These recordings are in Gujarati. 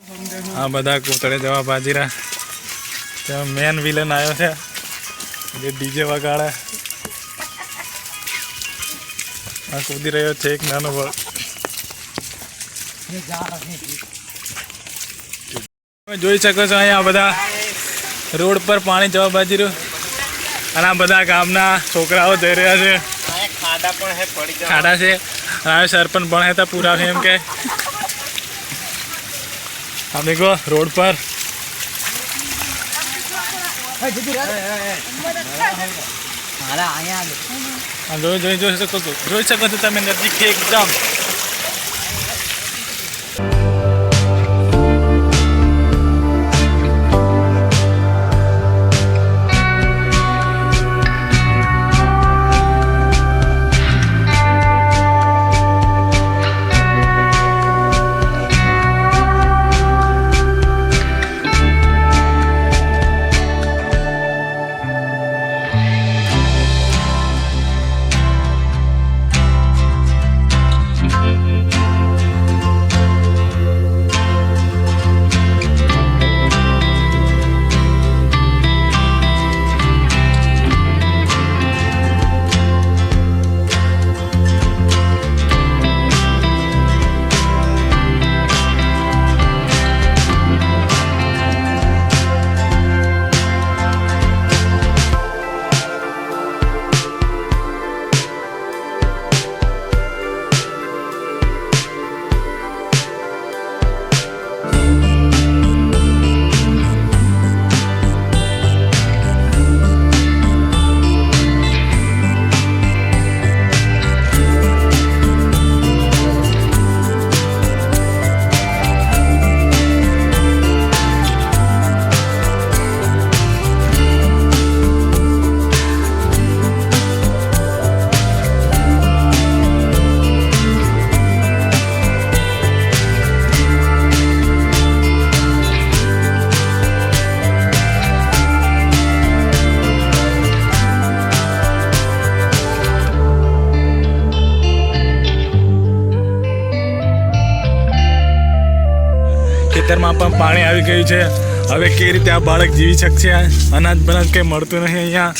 આ બધા કોતળે જવા બાજીરા ત્યાં મેન વિલન આવ્યો છે જે ડીજે વગાડે આ કૂદી રહ્યો છે એક નાનો બળ તમે જોઈ શકો છો અહીંયા બધા રોડ પર પાણી જવા બાજી રહ્યું અને આ બધા ગામના છોકરાઓ જઈ રહ્યા છે ખાડા છે અને સરપંચ પણ હતા પૂરા છે એમ કે આમ દેખો રોડ પર જોઈ શકો છો તમે નજીક એકદમ ખેતરમાં પણ પાણી આવી ગયું છે હવે કેવી રીતે આ બાળક જીવી શકશે અનાજ બનાજ કઈ મળતું નહીં અહીંયા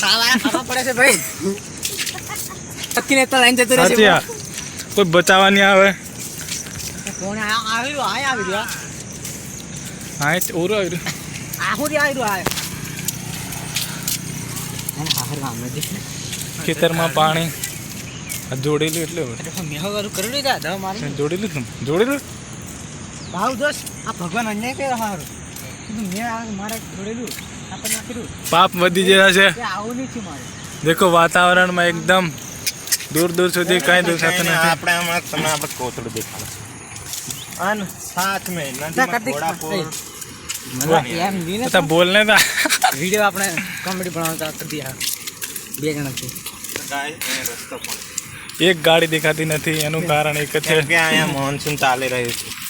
કોઈ બચાવવા નહીં આવે ખેતરમાં પાણી જોડેલું એટલે જોડેલું ભાવ દોસ્ત આ ભગવાન અન્યાય કર્યો હારો મેં મારે જોડેલું આપણે નાખેલું પાપ વધી ગયા છે આવું નહીં મારે દેખો વાતાવરણમાં એકદમ દૂર દૂર સુધી કઈ દેખાતું નથી આપણે હમણાં તમને આપણે કોતળું દેખાડો અન સાથ મે નંદી બોલને તા વિડિયો આપણે કોમેડી બનાવતા કરી દિયા બે જણાથી રસ્તો પણ એક ગાડી દેખાતી નથી એનું કારણ એક જ છે કે અહીંયા મોનસૂન ચાલી રહ્યું છે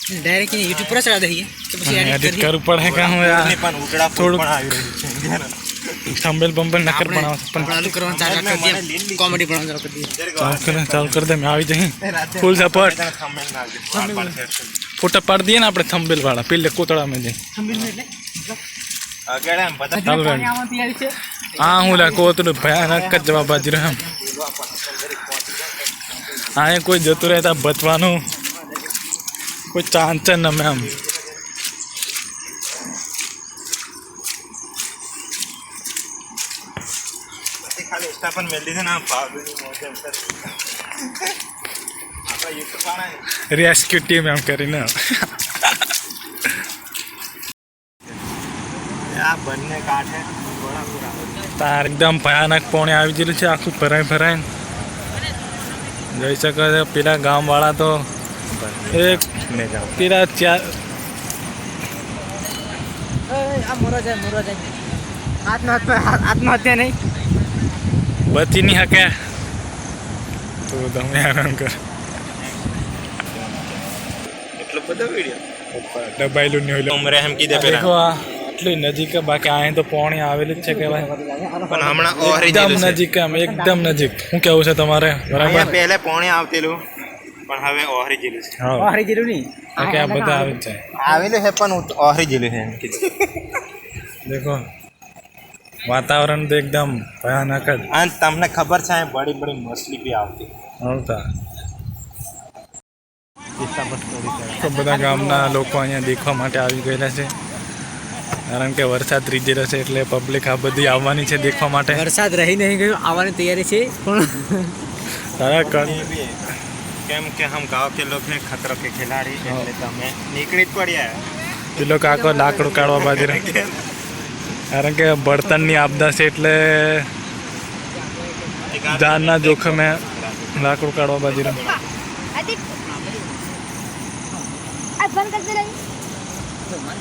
डायरेक्ट YouTube पर चढ़ा दઈએ તો પછી એડિટ કરવું પડે કે હું યાર પણ ઉકળા થોડું પણ આવી રહ્યું છે થંબનેલ બંબલ નકર બનાવ પણ ચાલુ કરવાનું ચાલુ કરી દઈએ કોમેડી બનાવવાનું ચાલુ કરી દઈએ ચાલુ કરી દે મેં આવી જઈ ફૂલ સપોર્ટ ફોટો પાડી દઈએ ને આપણે થંબનેલ વાળા પેલે કોતળા में જઈ આગળ એમ પતા આમાંથી આવી છે હા હું લા કોતળું ભયાનક જ જવાબ બાજી રહ્યો આ કોઈ જતું રહેતા બચવાનું કોઈ ચાંચ ન મેમ ખાલી સ્થાપન મેળવી છે ના પાવની મોજે અંતર આપણા યુટ્યુબ વાળા રેસ્ક્યુ ટીમ એમ કરીને આ બંને કાંઠે ઘોડાપુર આવે તાર એકદમ ભયાનક પોણે આવી ગયેલું છે આખું ભરાઈને જઈ શકે છે પેલા ગામવાળા તો એક પેલા ચાર આત્મહત્યા નહીં બચી નહીં શકે તો તમે આરામ કર એટલો બધો વિડિયો દબાયેલું નહીં હોય ઉમરે એમ કીધે પેલા દેખો આ એટલી નજીક બાકી અહીં તો પોણી આવેલી જ છે કે ભાઈ પણ હમણાં ઓહરી એકદમ નજીક એમ એકદમ નજીક શું કેવું છે તમારે બરાબર પહેલે પોણી આવતેલું પણ હવે ઓહરી જેલું છે હા હારી જેલું નહીં કારણ કે આ બધા આવી જ જાય આવેલું છે પણ ઓહરી જેલું છે એમ કે દેખો વાતાવરણ તો એકદમ ભયાનક જ અને તમને ખબર છે અહીં બડી બડી મછલી બી આવતી આવતા તો બધા ગામના લોકો અહીંયા દેખવા માટે આવી ગયેલા છે કારણ કે વરસાદ ત્રીજે રહેશે એટલે પબ્લિક આ બધી આવવાની છે દેખવા માટે વરસાદ રહી નહીં ગયો આવવાની તૈયારી છે પણ તારા કણ ये भी है કેમ કે હમ ગાँव के लोग हैं खतरो के खिलाड़ी એટલે તમે નીકળી જ પડ્યા એ લોકો આખો લાકડું કાઢવા બાજુ રહે કારણ કે બળતણની આપદા છે એટલે જાનના જોખમે લાકડું કાઢવા બાજુ રહે બંધ કરते रहिए